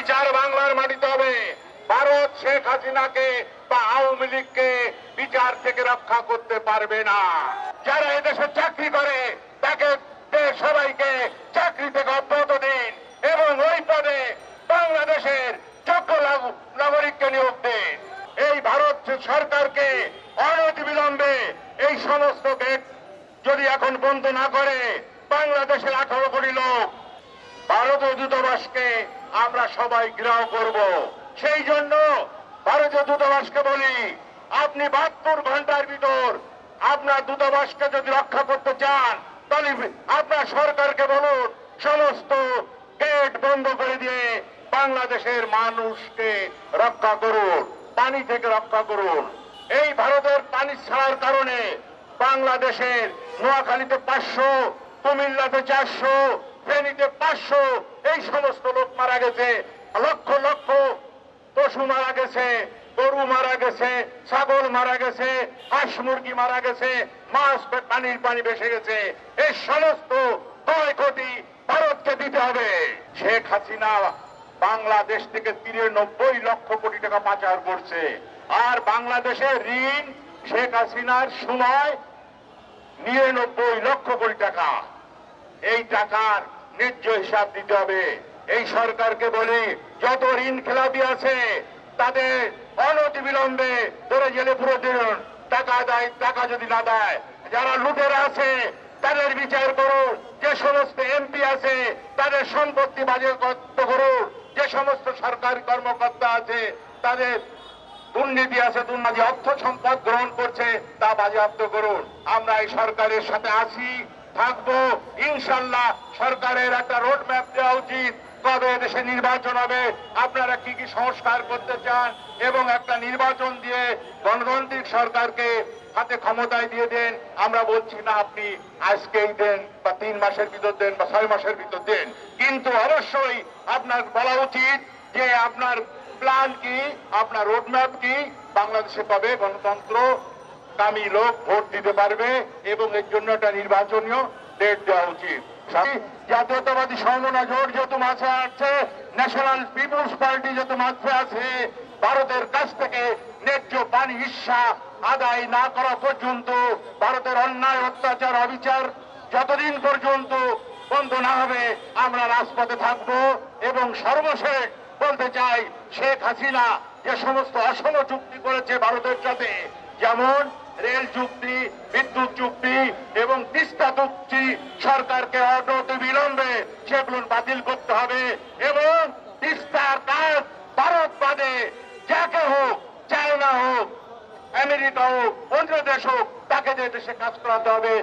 বিচার বাংলার মাটিতে হবে। ভারত শেখ হাসিনাকে বা আওয়ামী লীগকে বিচার থেকে রক্ষা করতে পারবে না। যারা এদেশে চাকরি করে তাকে সবাইকে চাকরি থেকে অব্যাহত দিন এবং ওই পদে বাংলাদেশের যোগ্য নাগরিককে নিয়োগ দিন। এই ভারত সরকারকে অনতিবিলম্বে এই সমস্ত গেট যদি এখন বন্ধ না করে, বাংলাদেশের 18 কোটি লোক ভারতীয় দূতাবাসকে আমরা সবাই ঘেরাও করব। সেই জন্য ভারতীয় দূতাবাসকে বলি, আপনি 72 ঘন্টার ভিতর আপনার দূতাবাসকে যদি রক্ষা করতে চান, তাহলে আপনার সরকারকে বলুন সমস্ত গেট বন্ধ করে দিয়ে বাংলাদেশের মানুষকে রক্ষা করুন, পানি থেকে রক্ষা করুন। এই ভারতের পানি ছাড়ার কারণে বাংলাদেশের নোয়াখালীতে 500, কুমিল্লাতে 400, ফেনীতে 500 এই সমস্ত লোক মারা গেছে। লক্ষ লক্ষ পশু মারা গেছে, গরু মারা গেছে, ছাগল মারা গেছে, হাঁস মুরগি মারা গেছে, মাছ পানি ভেসে গেছে। এই সমস্ত ক্ষয়ক্ষতি ভারতকে দিতে হবে। শেখ হাসিনা বাংলাদেশ থেকে 93 লক্ষ কোটি টাকা পাচার করছে। আর বাংলাদেশের ঋণ শেখ হাসিনার সময় 99 লক্ষ কোটি টাকা। এই টাকার ন্যায্য হিসাব দিতে হবে। এই সরকারকে বলি, যত ঋণ খেলাপি আছে তাদের অনতিবিলম্বে ধরে জেলে পুরো দিন, টাকা দেয়। টাকা যদি না দেয়, যারা লুটেরা আছে তাদের বিচার করুন। যে সমস্ত এমপি আছে তাদের সম্পত্তি বাজেয়াপ্ত করুন। যে সমস্ত সরকারি কর্মকর্তা আছে তাদের দুর্নীতি আছে, দুর্নীতি অর্থ সম্পদ গ্রহণ করছে, তা বাজেয়াপ্ত করুন। আমরা এই সরকারের সাথে আছি, থাকবো ইনশাল্লাহ। সরকারের একটা রোড ম্যাপ দেওয়া উচিত, কবে দেশে নির্বাচন হবে, আপনারা কি কি সংস্কার করতে চান, এবং একটা নির্বাচন দিয়ে গণতান্ত্রিক সরকারকে হাতে ক্ষমতায় দিয়ে দেন। আমরা বলছি না আপনি আজকেই দেন বা 3 মাসের ভিতর দেন বা 6 মাসের ভিতর দেন, কিন্তু অবশ্যই আপনার বলা উচিত যে আপনার প্ল্যান কি, আপনার রোডম্যাপ কি। বাংলাদেশে কবে গণতন্ত্র কামী লোক ভোট দিতে পারবে এবং এর জন্য একটা নির্বাচনীয় ডেট দেওয়া উচিত। জাতীয়তাবাদী সমমনা জোট যত মাঝে আছে, ন্যাশনাল পিপুলস পার্টি যত মাঝে আছে, ভারতের কাছ থেকে ন্যায্য পানি হিস্সা আদায় না করা পর্যন্ত, ভারতের অন্যায় অত্যাচার অবিচার যতদিন পর্যন্ত বন্ধ না হবে আমরা রাজপথে থাকবো। এবং সর্বশেষ বলতে চাই, শেখ হাসিনা যে সমস্ত অসম চুক্তি করেছে ভারতের সাথে, যেমন রেল চুক্তি, বিদ্যুৎ চুক্তি এবং তিস্তা চুক্তি, সরকারকে অনতিবিলম্বে সেগুলো বাতিল করতে হবে। এবং তিস্তার কাজ ভারত বাদে যাকে হোক, চায়না হোক, আমেরিকা হোক, অন্য দেশ হোক, তাকে যে দেশে কাজ করাতে হবে।